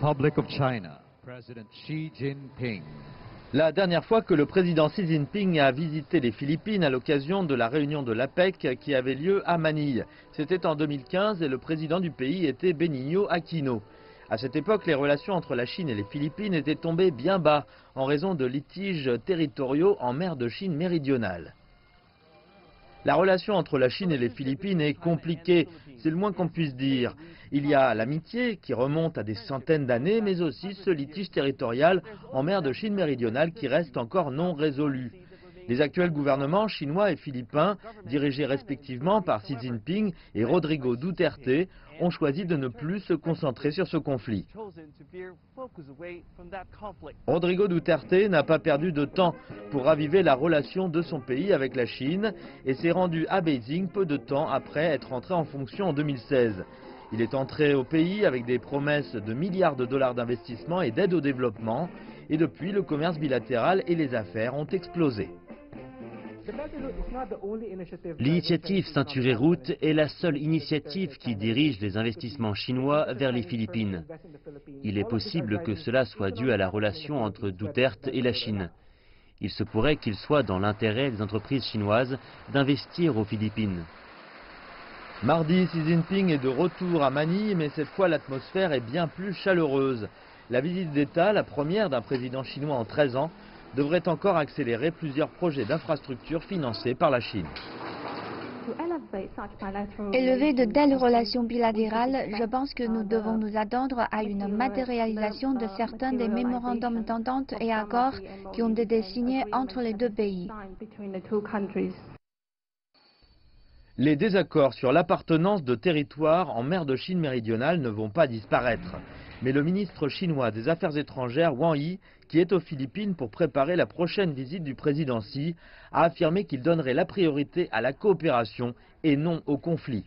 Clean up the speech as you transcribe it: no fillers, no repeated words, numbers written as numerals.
Republic of China, President Xi Jinping. La dernière fois que le président Xi Jinping a visité les Philippines à l'occasion de la réunion de l'APEC qui avait lieu à Manille. C'était en 2015 et le président du pays était Benigno Aquino. À cette époque, les relations entre la Chine et les Philippines étaient tombées bien bas en raison de litiges territoriaux en mer de Chine méridionale. La relation entre la Chine et les Philippines est compliquée, c'est le moins qu'on puisse dire. Il y a l'amitié qui remonte à des centaines d'années, mais aussi ce litige territorial en mer de Chine méridionale qui reste encore non résolu. Les actuels gouvernements chinois et philippins, dirigés respectivement par Xi Jinping et Rodrigo Duterte, ont choisi de ne plus se concentrer sur ce conflit. Rodrigo Duterte n'a pas perdu de temps pour raviver la relation de son pays avec la Chine et s'est rendu à Beijing peu de temps après être entré en fonction en 2016. Il est entré au pays avec des promesses de milliards de dollars d'investissement et d'aide au développement et depuis le commerce bilatéral et les affaires ont explosé. L'initiative Ceinture Route est la seule initiative qui dirige les investissements chinois vers les Philippines. Il est possible que cela soit dû à la relation entre Duterte et la Chine. Il se pourrait qu'il soit dans l'intérêt des entreprises chinoises d'investir aux Philippines. Mardi, Xi Jinping est de retour à Manille, mais cette fois l'atmosphère est bien plus chaleureuse. La visite d'État, la première d'un président chinois en 13 ans, devrait encore accélérer plusieurs projets d'infrastructures financés par la Chine. Élever de telles relations bilatérales, je pense que nous devons nous attendre à une matérialisation de certains des mémorandums d'entente et accords qui ont été signés entre les deux pays. Les désaccords sur l'appartenance de territoires en mer de Chine méridionale ne vont pas disparaître. Mais le ministre chinois des Affaires étrangères, Wang Yi, qui est aux Philippines pour préparer la prochaine visite du président Xi, a affirmé qu'il donnerait la priorité à la coopération et non au conflit.